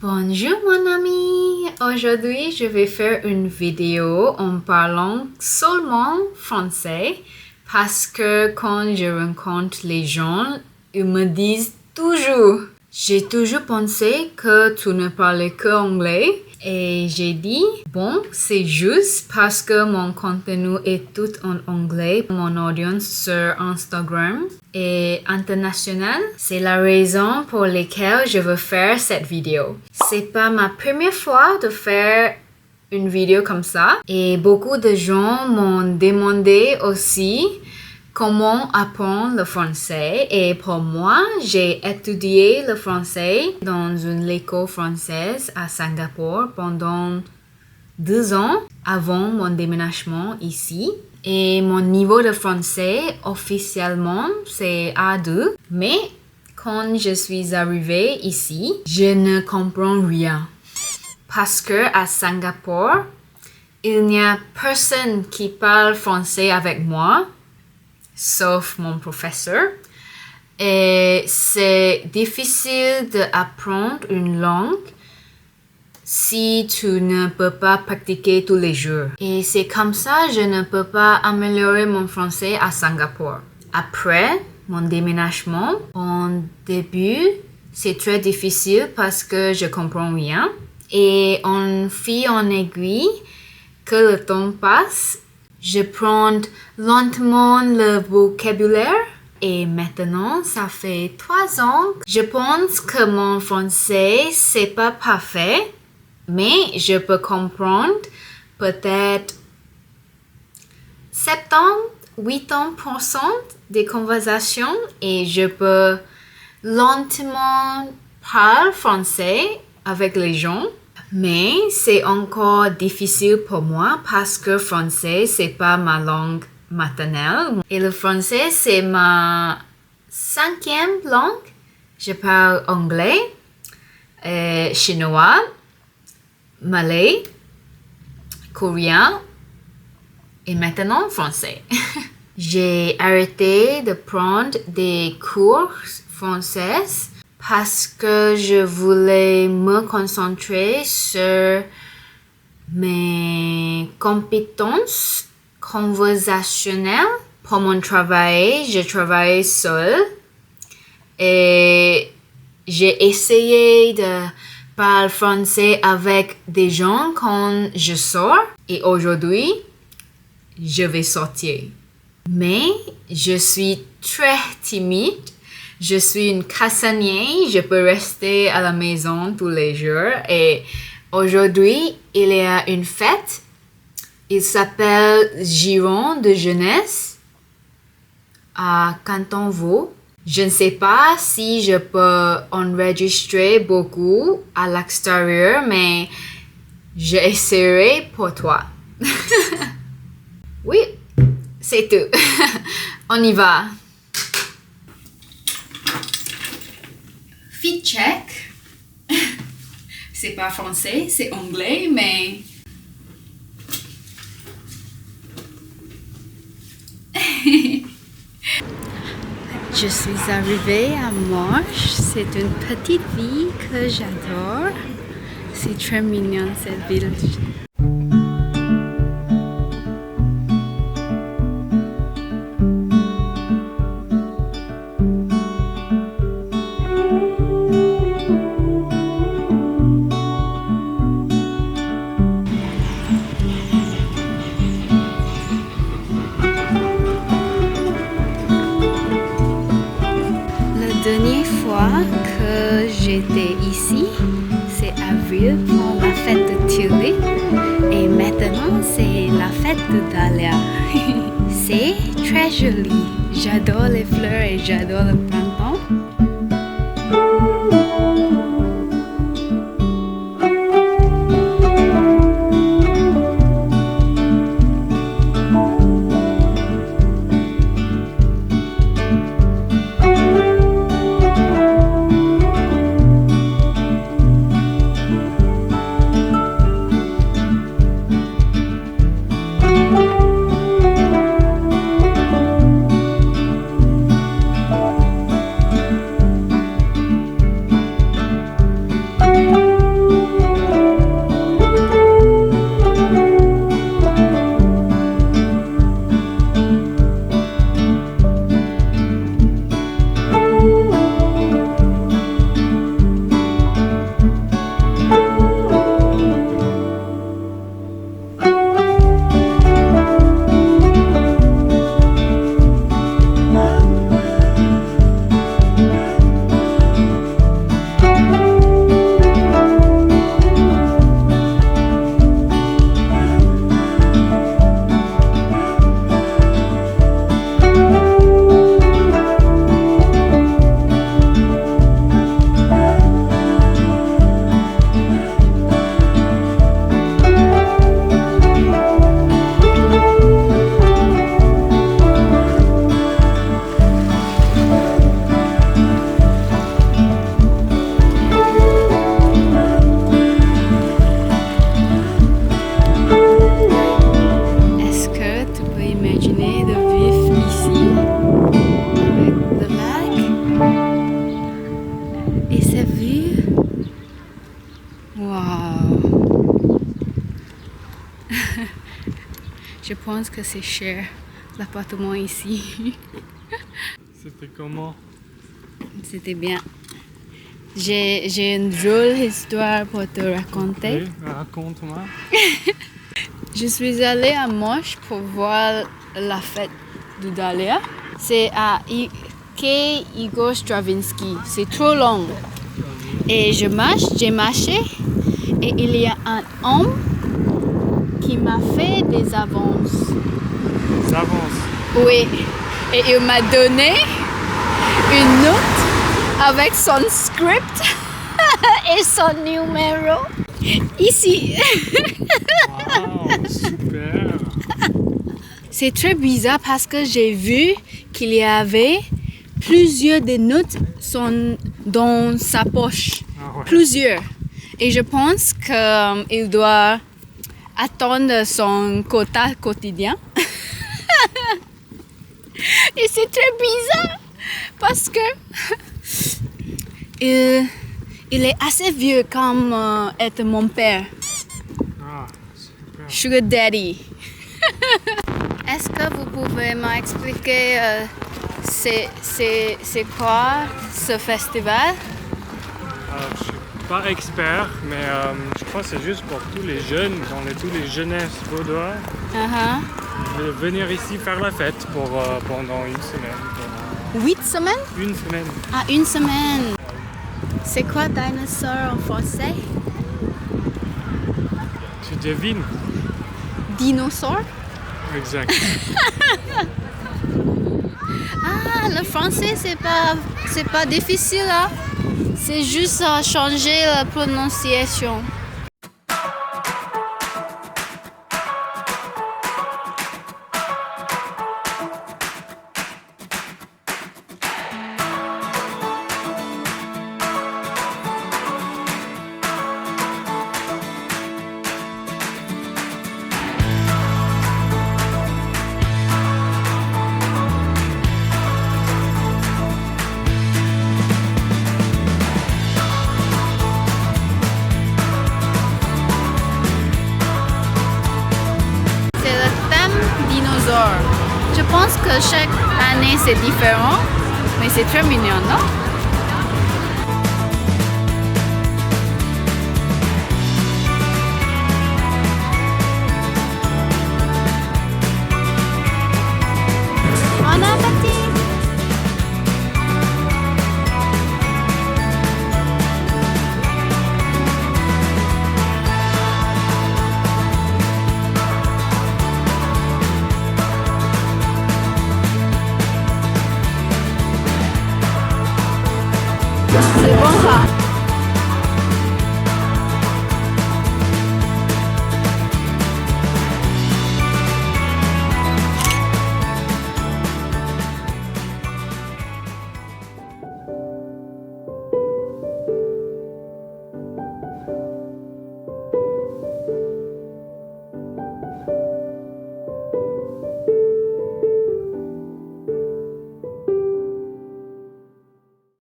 Bonjour mon ami, aujourd'hui je vais faire une vidéo en parlant seulement français parce que quand je rencontre les gens, ils me disent toujours, j'ai toujours pensé que tu ne parlais que anglais et j'ai dit, bon, c'est juste parce que mon contenu est tout en anglais, mon audience sur Instagram est international. C'est la raison pour laquelle je veux faire cette vidéo. C'est pas ma première fois de faire une vidéo comme ça et beaucoup de gens m'ont demandé aussi comment apprendre le français et pour moi, j'ai étudié le français dans une école française à Singapour pendant 2 ans avant mon déménagement ici. Et mon niveau de français officiellement c'est A2, mais quand je suis arrivée ici, je ne comprends rien. Parce que à Singapour, il n'y a personne qui parle français avec moi, sauf mon professeur. Et c'est difficile d'apprendre une langue si tu ne peux pas pratiquer tous les jours. Et c'est comme ça que je ne peux pas améliorer mon français à Singapour. Après mon déménagement, en début, c'est très difficile parce que je comprends rien. Et en fil en aiguille, que le temps passe, je prends lentement le vocabulaire. Et maintenant, ça fait 3 ans. Je pense que mon français, c'est pas parfait, mais je peux comprendre peut-être 70-80% des conversations et je peux lentement parler français avec les gens. Mais c'est encore difficile pour moi parce que français, c'est pas ma langue maternelle. Et le français, c'est ma 5e langue. Je parle anglais, chinois, malais, coréen et maintenant français. J'ai arrêté de prendre des cours français parce que je voulais me concentrer sur mes compétences conversationnelles. Pour mon travail, je travaille seule et j'ai essayé de parler français avec des gens quand je sors et aujourd'hui, je vais sortir. Mais je suis très timide. Je suis une casanière, je peux rester à la maison tous les jours et aujourd'hui, il y a une fête. Il s'appelle Giron de jeunesse à Canton Vaud. Je ne sais pas si je peux enregistrer beaucoup à l'extérieur, mais j'essaierai pour toi. Oui, c'est tout. On y va. Fit check. C'est pas français, c'est anglais, mais je suis arrivée à Marche. C'est une petite ville que j'adore. C'est très mignon cette ville. La dernière fois que j'étais ici, c'est avril pour la fête de Tulip et maintenant c'est la fête de Dahlia. C'est très joli. J'adore les fleurs et j'adore le printemps. Wow. Je pense que c'est cher, l'appartement ici. C'était comment? C'était bien. J'ai une drôle histoire pour te raconter. Oui, raconte-moi. Je suis allée à Moche pour voir la fête de Dahlia. C'est à quai Igor Stravinsky. C'est trop long. Et j'ai marché et il y a un homme qui m'a fait des avances. Ça avance. Oui. Et il m'a donné une note avec son script et son numéro. Ici. Wow, super. C'est très bizarre parce que j'ai vu qu'il y avait plusieurs des notes sont dans sa poche. Ah ouais. Plusieurs. Et je pense qu'il doit attendre son quota quotidien. Et c'est très bizarre parce que il est assez vieux comme être mon père. Ah, super. Sugar Daddy. Est-ce que vous pouvez m'expliquer c'est quoi ce festival? Je suis pas expert, mais je crois que c'est juste pour tous les jeunes, tous les jeunesses vaudois. De venir ici faire la fête pendant une semaine. 8 semaines? Une semaine. Ah, une semaine. C'est quoi dinosaure en français? Tu devines? Dinosaure? Exact. Ah, le français, c'est pas difficile, hein? C'est juste changer la prononciation. Je pense que chaque année c'est différent, mais c'est très mignon, non? Bon appétit! C'est bon ça.